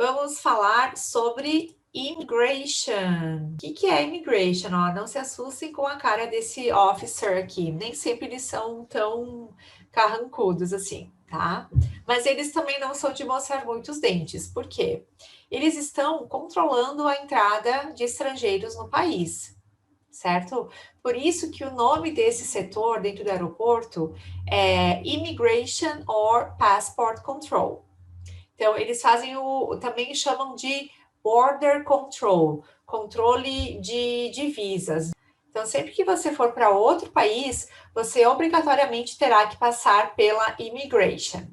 Vamos falar sobre immigration. O que é immigration? Ó, não se assustem com a cara desse officer aqui. Nem sempre eles são tão carrancudos assim, tá? Mas eles também não são de mostrar muitos dentes. Por quê? Eles estão controlando a entrada de estrangeiros no país, certo? Por isso que o nome desse setor dentro do aeroporto é Immigration or Passport Control. Então, eles fazem também chamam de border control, controle de divisas. Então, sempre que você for para outro país, você obrigatoriamente terá que passar pela immigration.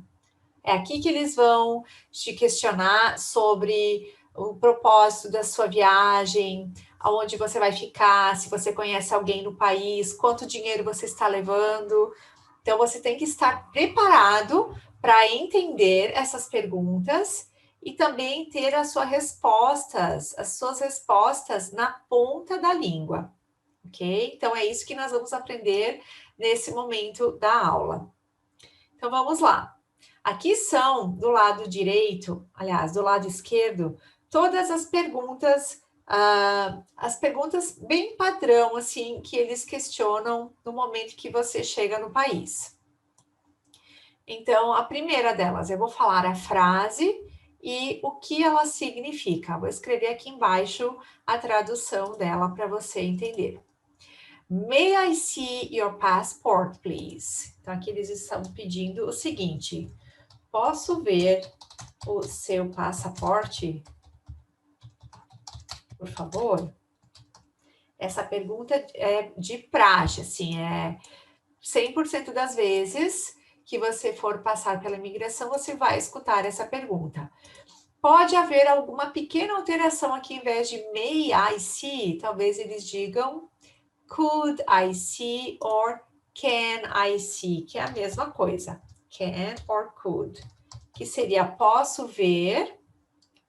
É aqui que eles vão te questionar sobre o propósito da sua viagem, aonde você vai ficar, se você conhece alguém no país, quanto dinheiro você está levando. Então, você tem que estar preparado para entender essas perguntas e também ter as suas respostas na ponta da língua, ok? Então, é isso que nós vamos aprender nesse momento da aula. Então, vamos lá. Aqui são, do lado direito, aliás, do lado esquerdo, todas as perguntas bem padrão, assim, que eles questionam no momento que você chega no país. Então, a primeira delas, eu vou falar a frase e o que ela significa. Vou escrever aqui embaixo a tradução dela para você entender. May I see your passport, please? Então, aqui eles estão pedindo o seguinte: posso ver o seu passaporte? Por favor? Essa pergunta é de praxe, assim, 100% das vezes que você for passar pela imigração, você vai escutar essa pergunta. Pode haver alguma pequena alteração aqui, em vez de may I see, talvez eles digam could I see or can I see, que é a mesma coisa, can or could, que seria posso ver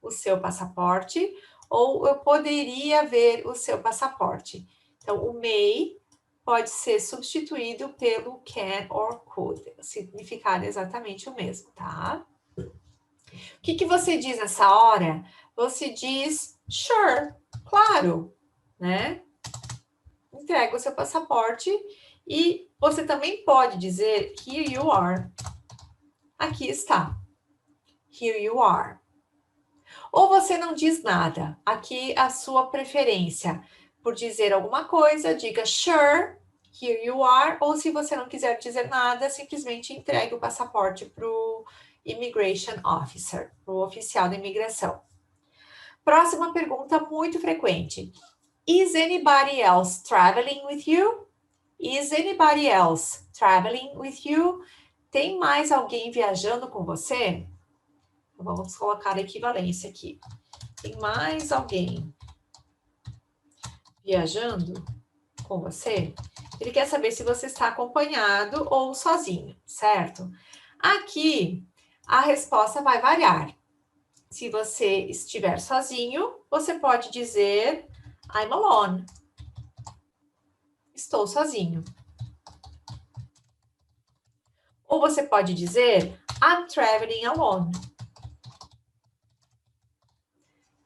o seu passaporte ou eu poderia ver o seu passaporte. Então, o may pode ser substituído pelo can or could, significado exatamente o mesmo, tá? O que você diz nessa hora? Você diz sure, claro, né? Entrega o seu passaporte e você também pode dizer here you are. Aqui está. Here you are. Ou você não diz nada. Aqui a sua preferência. Por dizer alguma coisa, diga sure, here you are. Ou se você não quiser dizer nada, simplesmente entregue o passaporte para o Immigration Officer, para o oficial da imigração. Próxima pergunta muito frequente. Is anybody else traveling with you? Is anybody else traveling with you? Tem mais alguém viajando com você? Vamos colocar a equivalência aqui. Tem mais alguém viajando com você? Ele quer saber se você está acompanhado ou sozinho, certo? Aqui, a resposta vai variar. Se você estiver sozinho, você pode dizer I'm alone. Estou sozinho. Ou você pode dizer I'm traveling alone.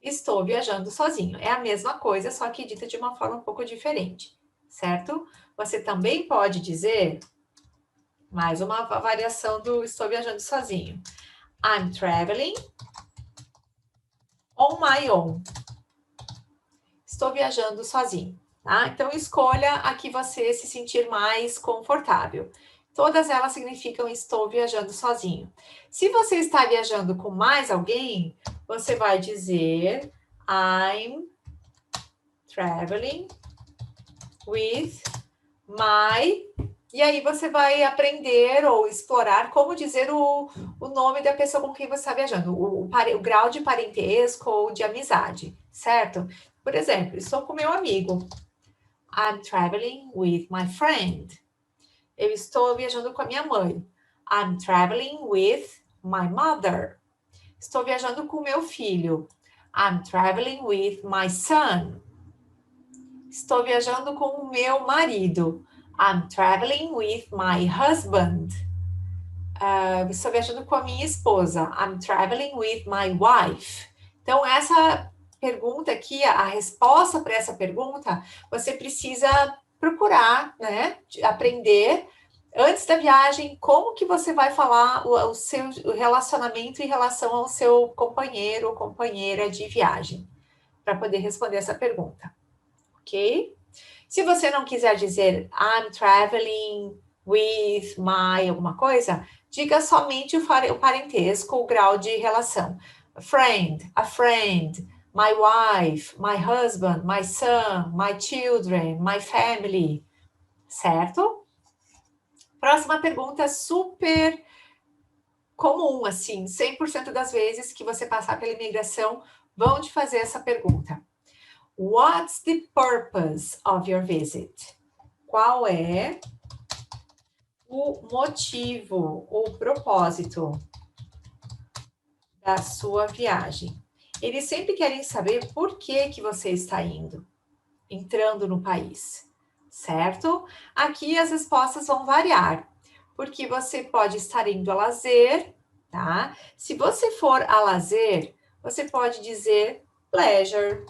Estou viajando sozinho. É a mesma coisa, só que dita de uma forma um pouco diferente, certo? Você também pode dizer, mais uma variação do estou viajando sozinho. I'm traveling on my own. Estou viajando sozinho, tá? Então, escolha a que você se sentir mais confortável. Todas elas significam estou viajando sozinho. Se você está viajando com mais alguém, você vai dizer I'm traveling with my... E aí você vai aprender ou explorar como dizer o nome da pessoa com quem você está viajando, o grau de parentesco ou de amizade, certo? Por exemplo, estou com meu amigo. I'm traveling with my friend. Eu estou viajando com a minha mãe. I'm traveling with my mother. Estou viajando com meu filho. I'm traveling with my son. Estou viajando com o meu marido. I'm traveling with my husband. Estou viajando com a minha esposa. I'm traveling with my wife. Então, essa pergunta aqui, a resposta para essa pergunta, você precisa procurar, né, aprender antes da viagem como que você vai falar o seu relacionamento em relação ao seu companheiro ou companheira de viagem, para poder responder essa pergunta, ok? Se você não quiser dizer I'm traveling with my alguma coisa, diga somente o parentesco, o grau de relação. A friend, my wife, my husband, my son, my children, my family, certo? Próxima pergunta super comum, assim, 100% das vezes que você passar pela imigração vão te fazer essa pergunta. What's the purpose of your visit? Qual é o motivo ou propósito da sua viagem? Eles sempre querem saber por que você está entrando no país, certo? Aqui as respostas vão variar, porque você pode estar indo a lazer, tá? Se você for a lazer, você pode dizer pleasure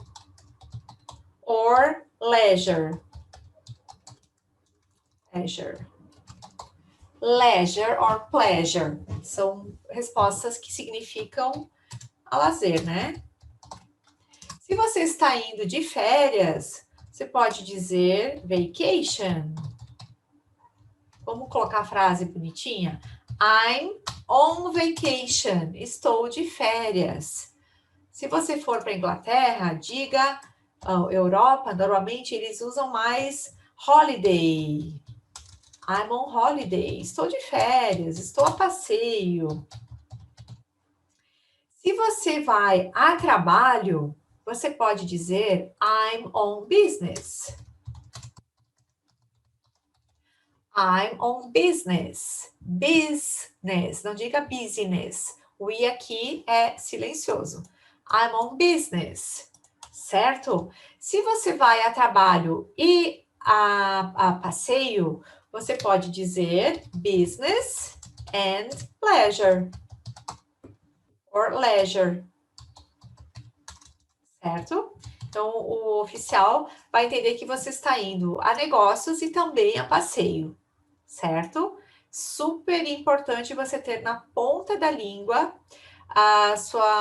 or leisure. Leisure or pleasure. São respostas que significam a lazer, né? Se você está indo de férias, você pode dizer vacation. Vamos colocar a frase bonitinha? I'm on vacation. Estou de férias. Se você for para a Inglaterra, diga Europa, normalmente eles usam mais holiday. I'm on holiday. Estou de férias, estou a passeio. Se você vai a trabalho, você pode dizer I'm on business. I'm on business. Business, não diga business. O I aqui é silencioso. I'm on business, certo? Se você vai a trabalho e a passeio, você pode dizer business and pleasure. Or leisure. Certo? Então, o oficial vai entender que você está indo a negócios e também a passeio, certo? Super importante você ter na ponta da língua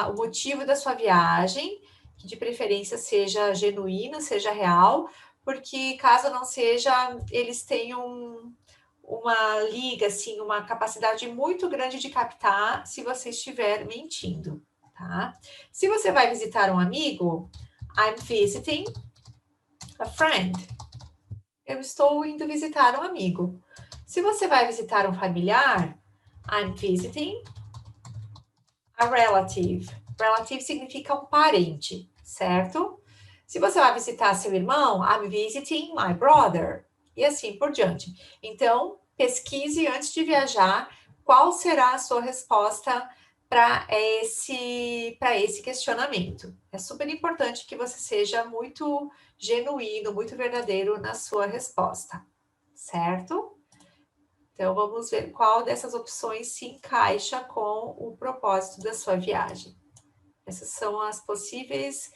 o motivo da sua viagem, que de preferência seja genuíno, seja real, porque caso não seja, eles tenham uma liga, assim, uma capacidade muito grande de captar se você estiver mentindo, tá? Se você vai visitar um amigo, I'm visiting a friend. Eu estou indo visitar um amigo. Se você vai visitar um familiar, I'm visiting a relative. Relative significa um parente, certo? Se você vai visitar seu irmão, I'm visiting my brother. E assim por diante. Então, pesquise antes de viajar qual será a sua resposta para esse questionamento. É super importante que você seja muito genuíno, muito verdadeiro na sua resposta, certo? Então, vamos ver qual dessas opções se encaixa com o propósito da sua viagem. Essas são as possíveis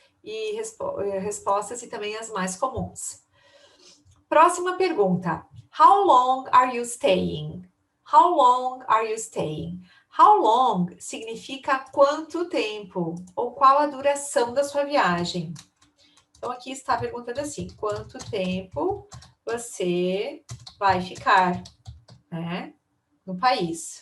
respostas e também as mais comuns. Próxima pergunta. How long are you staying? How long are you staying? How long significa quanto tempo ou qual a duração da sua viagem. Então, aqui está perguntando assim, quanto tempo você vai ficar, né, no país?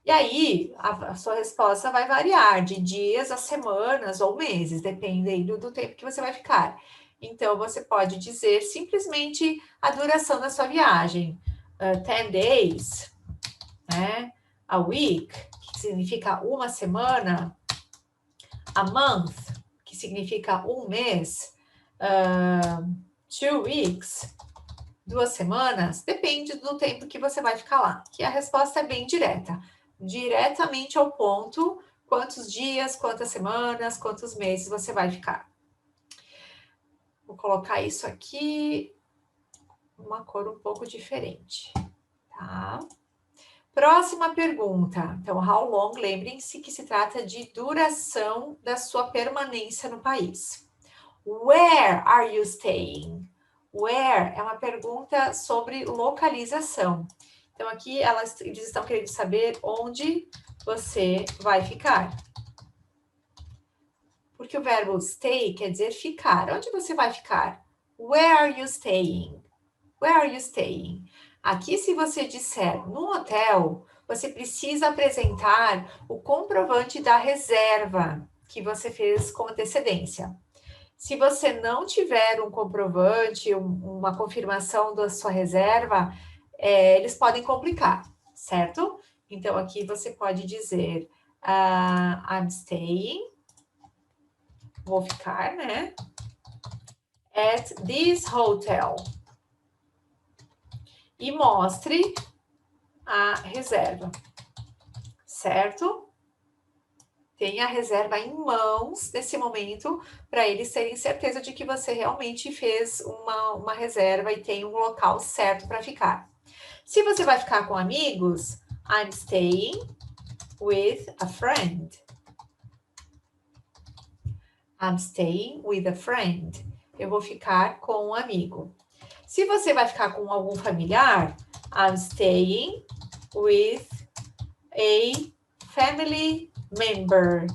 E aí, a sua resposta vai variar de dias a semanas ou meses, dependendo do tempo que você vai ficar. Então, você pode dizer simplesmente a duração da sua viagem. 10 days, né? A week, que significa uma semana. A month, que significa um mês. 2 weeks, 2 semanas. Depende do tempo que você vai ficar lá. Que a resposta é bem direta. Diretamente ao ponto, quantos dias, quantas semanas, quantos meses você vai ficar. Vou colocar isso aqui, uma cor um pouco diferente, tá? Próxima pergunta. Então, how long, lembrem-se que se trata de duração da sua permanência no país. Where are you staying? Where é uma pergunta sobre localização. Então, aqui eles estão querendo saber onde você vai ficar. Porque o verbo stay quer dizer ficar. Onde você vai ficar? Where are you staying? Where are you staying? Aqui, se você disser no hotel, você precisa apresentar o comprovante da reserva que você fez com antecedência. Se você não tiver um comprovante, uma confirmação da sua reserva, eles podem complicar, certo? Então, aqui você pode dizer I'm staying, vou ficar, né? At this hotel. E mostre a reserva, certo? Tenha a reserva em mãos nesse momento, para eles terem certeza de que você realmente fez uma reserva e tem um local certo para ficar. Se você vai ficar com amigos, I'm staying with a friend. I'm staying with a friend. Eu vou ficar com um amigo. Se você vai ficar com algum familiar, I'm staying with a family member.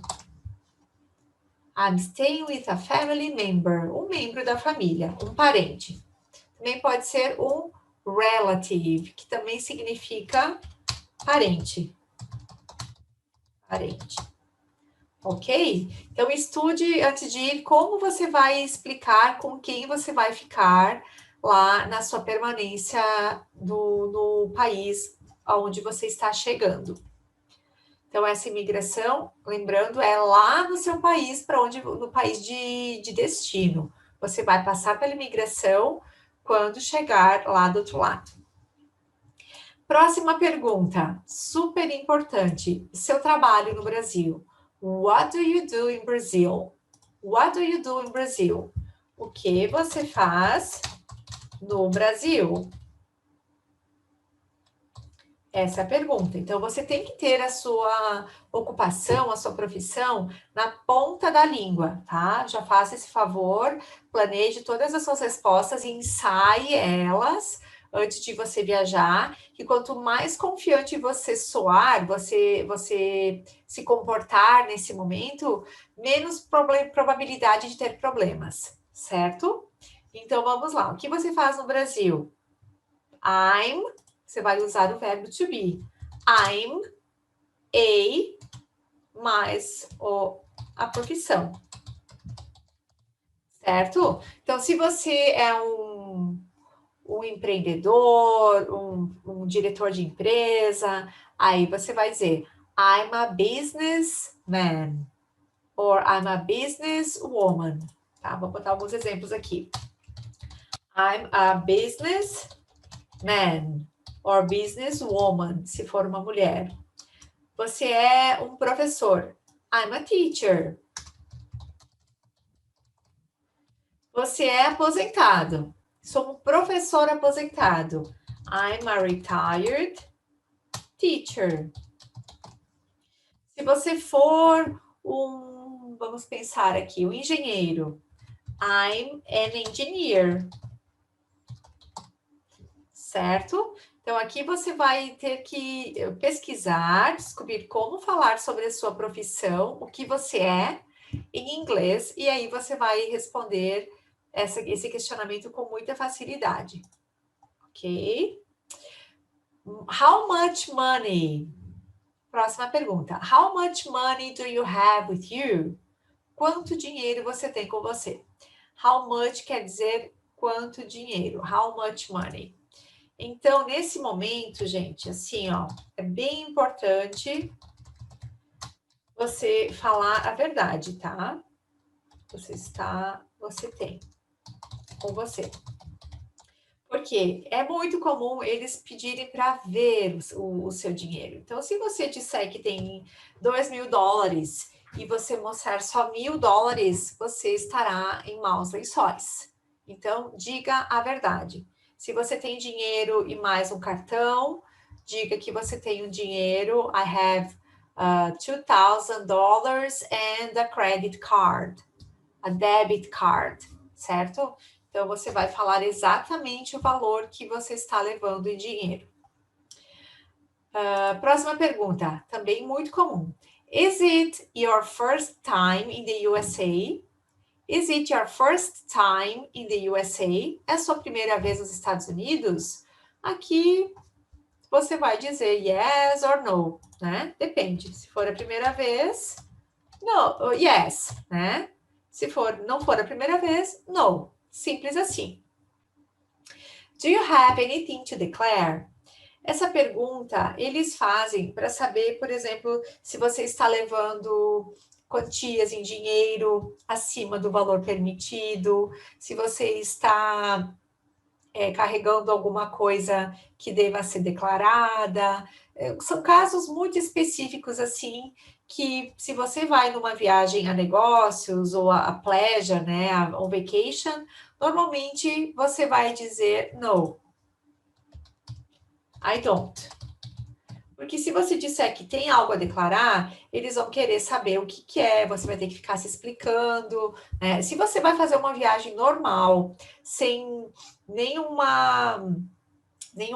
I'm staying with a family member. Um membro da família, um parente. Também pode ser um relative, que também significa parente. Parente. Ok? Então, estude antes de ir como você vai explicar com quem você vai ficar lá na sua permanência no país onde você está chegando. Então, essa imigração, lembrando, é lá no seu país, no país de destino. Você vai passar pela imigração quando chegar lá do outro lado. Próxima pergunta, super importante. Seu trabalho no Brasil. What do you do in Brazil? What do you do in Brazil? O que você faz no Brasil? Essa é a pergunta. Então, você tem que ter a sua ocupação, a sua profissão na ponta da língua, tá? Já faça esse favor, planeje todas as suas respostas e ensaie elas antes de você viajar, que quanto mais confiante você soar, você se comportar nesse momento, menos probabilidade de ter problemas, certo? Então, vamos lá. O que você faz no Brasil? Você vai usar o verbo to be. I'm mais a profissão. Certo? Então, se você é um empreendedor, um diretor de empresa, aí você vai dizer I'm a businessman or I'm a businesswoman. Tá? Vou botar alguns exemplos aqui. I'm a businessman or businesswoman, se for uma mulher. Você é um professor. I'm a teacher. Você é aposentado. Sou um professor aposentado. I'm a retired teacher. Se você for vamos pensar aqui, um engenheiro. I'm an engineer. Certo? Então, aqui você vai ter que pesquisar, descobrir como falar sobre a sua profissão, o que você é em inglês, e aí você vai responder esse questionamento com muita facilidade. Ok? How much money? Próxima pergunta. How much money do you have with you? Quanto dinheiro você tem com você? How much quer dizer quanto dinheiro. How much money? Então, nesse momento, gente, assim, ó, é bem importante você falar a verdade, tá? Você tem com você. Porque é muito comum eles pedirem para ver o seu dinheiro. Então, se você disser que tem $2.000 e você mostrar só $1.000, você estará em maus lençóis. Então, diga a verdade. Se você tem dinheiro e mais um cartão, diga que você tem um dinheiro, I have $2,000 and a credit card, a debit card, certo? Então, você vai falar exatamente o valor que você está levando em dinheiro. Próxima pergunta, também muito comum. Is it your first time in the USA? Is it your first time in the USA? É sua primeira vez nos Estados Unidos? Aqui você vai dizer yes or no, né? Depende. Se for a primeira vez, no, yes, né? Se não for a primeira vez, no. Simples assim. Do you have anything to declare? Essa pergunta eles fazem para saber, por exemplo, se você está levando quantias em dinheiro acima do valor permitido, se você está carregando alguma coisa que deva ser declarada. São casos muito específicos, assim, que se você vai numa viagem a negócios ou a pleasure, né, a vacation, normalmente você vai dizer no, I don't. Porque se você disser que tem algo a declarar, eles vão querer saber o que é, você vai ter que ficar se explicando. Né? Se você vai fazer uma viagem normal, sem nenhum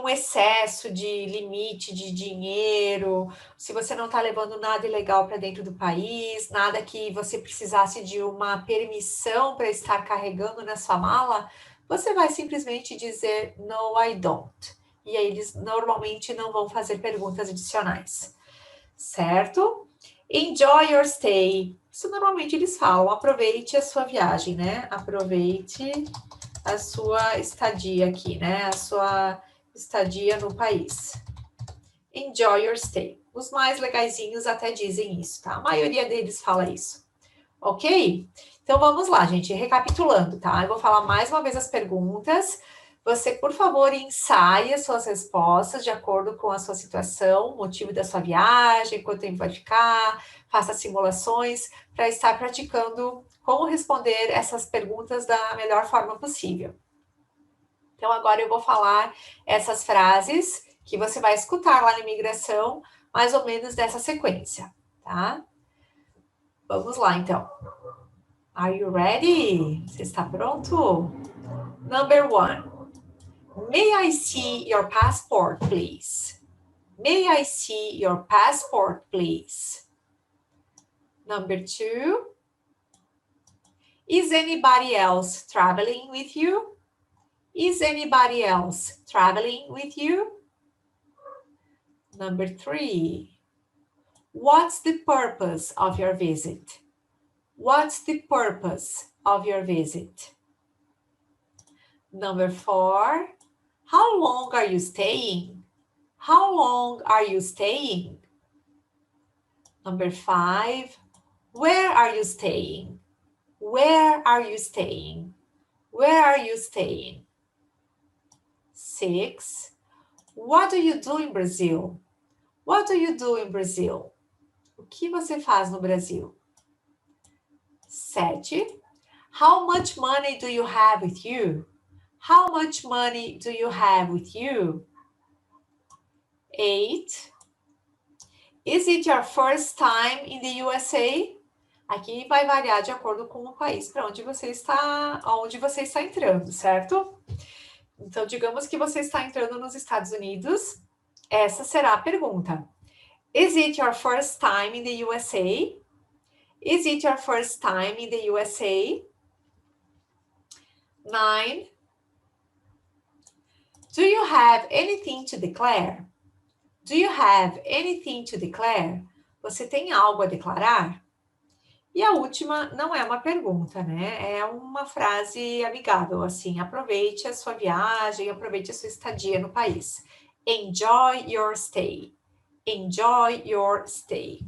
excesso de limite de dinheiro, se você não está levando nada ilegal para dentro do país, nada que você precisasse de uma permissão para estar carregando na sua mala, você vai simplesmente dizer no, I don't. E aí eles normalmente não vão fazer perguntas adicionais, certo? Enjoy your stay. Isso normalmente eles falam, aproveite a sua viagem, né? Aproveite a sua estadia aqui, né? A sua estadia no país. Enjoy your stay. Os mais legaizinhos até dizem isso, tá? A maioria deles fala isso. Ok? Então vamos lá, gente, recapitulando, tá? Eu vou falar mais uma vez as perguntas. Você, por favor, ensaie as suas respostas de acordo com a sua situação, motivo da sua viagem, quanto tempo vai ficar, faça simulações para estar praticando como responder essas perguntas da melhor forma possível. Então, agora eu vou falar essas frases que você vai escutar lá na imigração, mais ou menos dessa sequência, tá? Vamos lá, então. Are you ready? Você está pronto? Number 1. May I see your passport, please? May I see your passport, please? Number 2. Is anybody else traveling with you? Is anybody else traveling with you? Number 3. What's the purpose of your visit? What's the purpose of your visit? Number 4. How long are you staying? How long are you staying? Number 5. Where are you staying? Where are you staying? Where are you staying? 6. What do you do in Brazil? What do you do in Brazil? O que você faz no Brasil? 7. How much money do you have with you? How much money do you have with you? 8. Is it your first time in the USA? Aqui vai variar de acordo com o país para onde você está entrando, certo? Então, digamos que você está entrando nos Estados Unidos, essa será a pergunta. Is it your first time in the USA? Is it your first time in the USA? 9. Do you have anything to declare? Do you have anything to declare? Você tem algo a declarar? E a última não é uma pergunta, né? É uma frase amigável, assim, aproveite a sua viagem, aproveite a sua estadia no país. Enjoy your stay. Enjoy your stay.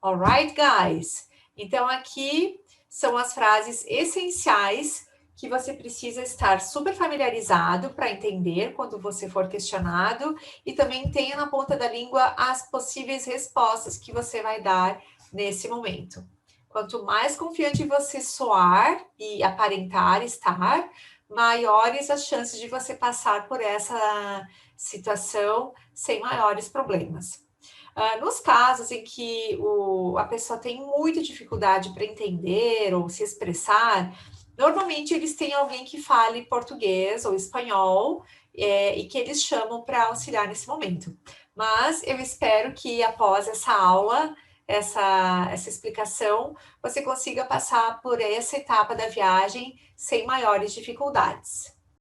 Alright, guys? Então, aqui são as frases essenciais que você precisa estar super familiarizado para entender quando você for questionado e também tenha na ponta da língua as possíveis respostas que você vai dar nesse momento. Quanto mais confiante você soar e aparentar estar, maiores as chances de você passar por essa situação sem maiores problemas. Nos casos em que a pessoa tem muita dificuldade para entender ou se expressar, normalmente eles têm alguém que fale português ou espanhol, e que eles chamam para auxiliar nesse momento. Mas eu espero que após essa aula, essa explicação, você consiga passar por essa etapa da viagem sem maiores dificuldades.